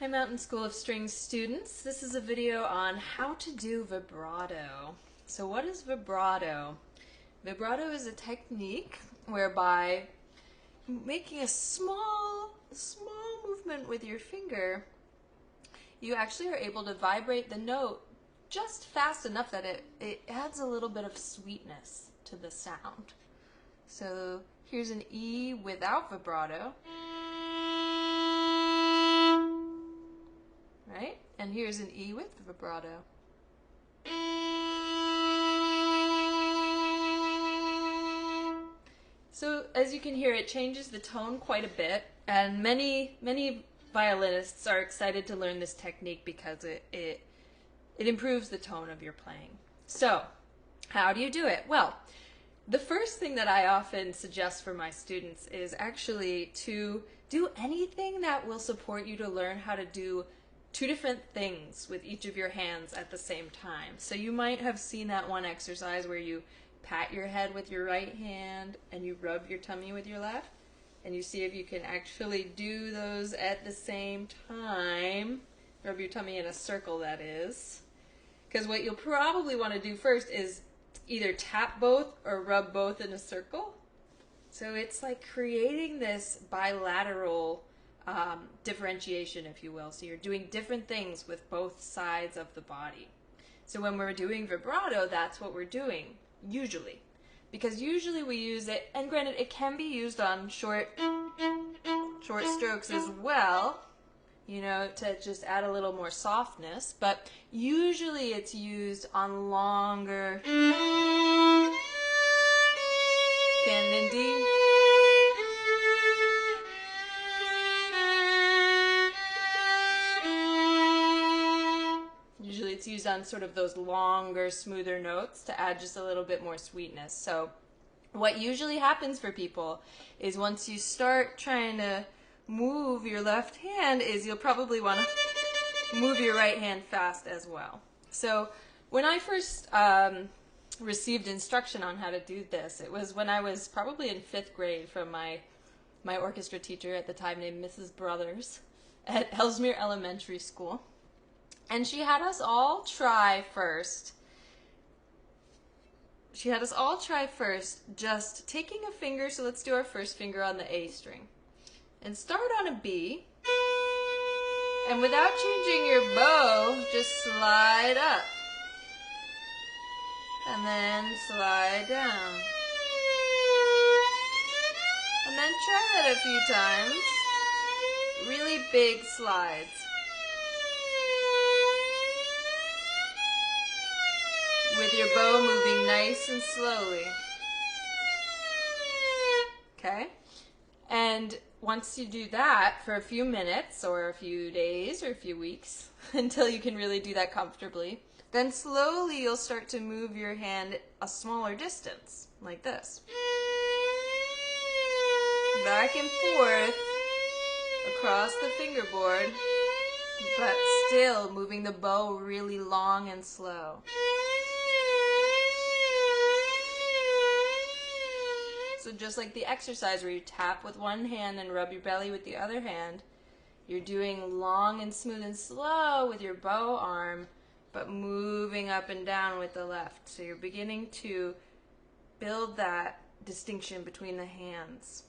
Hi Mountain School of Strings students. This is a video on how to do vibrato. So what is vibrato? Vibrato is a technique whereby making a small movement with your finger, you actually are able to vibrate the note just fast enough that it adds a little bit of sweetness to the sound. So here's an E without vibrato. Right? And here's an E with vibrato. So as you can hear, it changes the tone quite a bit, and many violinists are excited to learn this technique because it improves the tone of your playing. So how do you do it? Well, the first thing that I often suggest for my students is actually to do anything that will support you to learn how to do two different things with each of your hands at the same time. So you might have seen that one exercise where you pat your head with your right hand and you rub your tummy with your left, and you see if you can actually do those at the same time. Rub your tummy in a circle, that is. Because what you'll probably want to do first is either tap both or rub both in a circle. So it's like creating this bilateral differentiation, if you will. So you're doing different things with both sides of the body. So when we're doing vibrato, that's what we're doing, usually. Because usually we use it, and granted it can be used on short strokes as well, you know, to just add a little more softness, but usually it's used on longer canon in D. Usually it's used on sort of those longer, smoother notes to add just a little bit more sweetness. So what usually happens for people is once you start trying to move your left hand is you'll probably want to move your right hand fast as well. So when I first received instruction on how to do this, it was when I was probably in 5th grade from my orchestra teacher at the time named Mrs. Brothers at Ellesmere Elementary School. And she had us all try first. Just taking a finger, so let's do our first finger on the A string. And start on a B. And without changing your bow, just slide up. And then slide down. And then try that a few times. Really big slides. With your bow moving nice and slowly. Okay? And once you do that for a few minutes or a few days or a few weeks until you can really do that comfortably, then slowly you'll start to move your hand a smaller distance, like this. Back and forth across the fingerboard, but still moving the bow really long and slow. So just like the exercise where you tap with one hand and rub your belly with the other hand, you're doing long and smooth and slow with your bow arm, but moving up and down with the left. So you're beginning to build that distinction between the hands.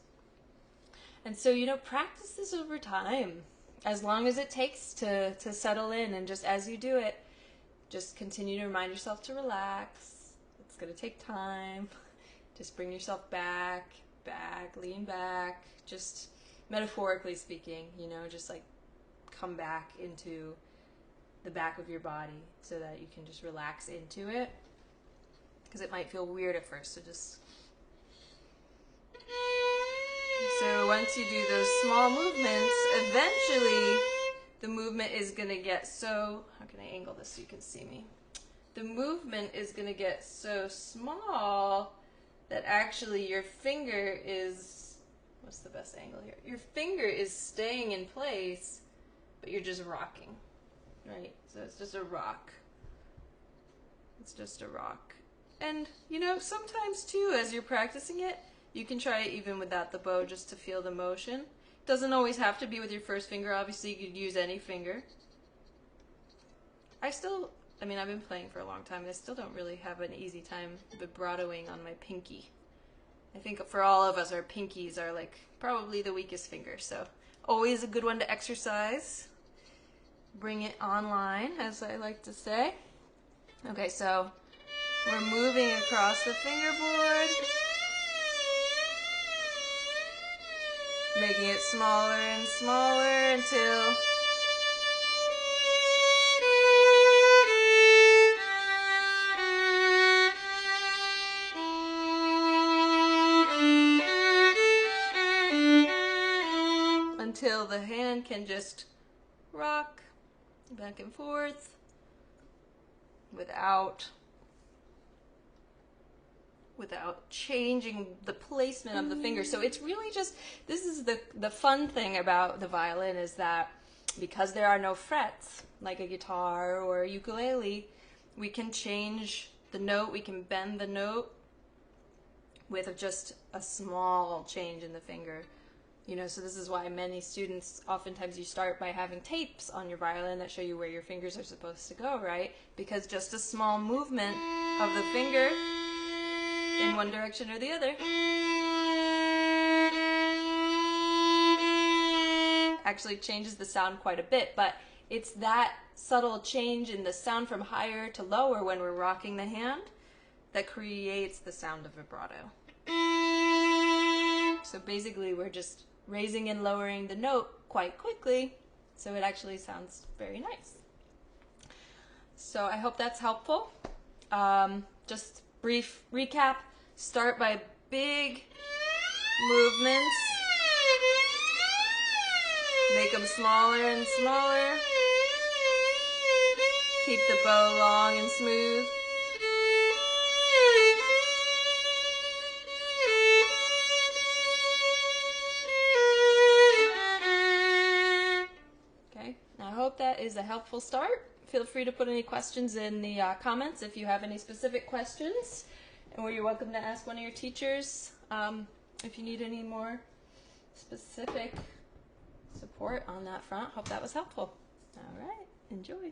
And so, you know, practice this over time, as long as it takes to settle in, and just as you do it, just continue to remind yourself to relax. It's going to take time. Just bring yourself back, lean back, just metaphorically speaking, you know, just like come back into the back of your body so that you can just relax into it, because it might feel weird at first, so once you do those small movements, eventually the movement is going to get so, how can I angle this so you can see me? The movement is going to get so small that actually your finger is, what's the best angle here? Your finger is staying in place, but you're just rocking, right? So it's just a rock. It's just a rock. And, you know, sometimes too, as you're practicing it, you can try it even without the bow just to feel the motion. Doesn't always have to be with your first finger. Obviously, you could use any finger. I mean, I've been playing for a long time and I still don't really have an easy time vibratoing on my pinky. I think for all of us, our pinkies are like probably the weakest finger. So always a good one to exercise. Bring it online, as I like to say. Okay, so we're moving across the fingerboard, making it smaller and smaller until the hand can just rock back and forth without changing the placement of the finger. So it's really just, this is the fun thing about the violin, is that because there are no frets like a guitar or a ukulele, we can change the note, we can bend the note with just a small change in the finger. You know, so this is why many students, oftentimes you start by having tapes on your violin that show you where your fingers are supposed to go, right? Because just a small movement of the finger in one direction or the other actually changes the sound quite a bit, but it's that subtle change in the sound from higher to lower when we're rocking the hand that creates the sound of vibrato. So basically we're just raising and lowering the note quite quickly, so it actually sounds very nice. So I hope that's helpful. Just brief recap. Start by big movements. Make them smaller and smaller. Keep the bow long and smooth. That is a helpful start. Feel free to put any questions in the comments if you have any specific questions, and you're welcome to ask one of your teachers if you need any more specific support on that front. Hope that was helpful. All right, enjoy.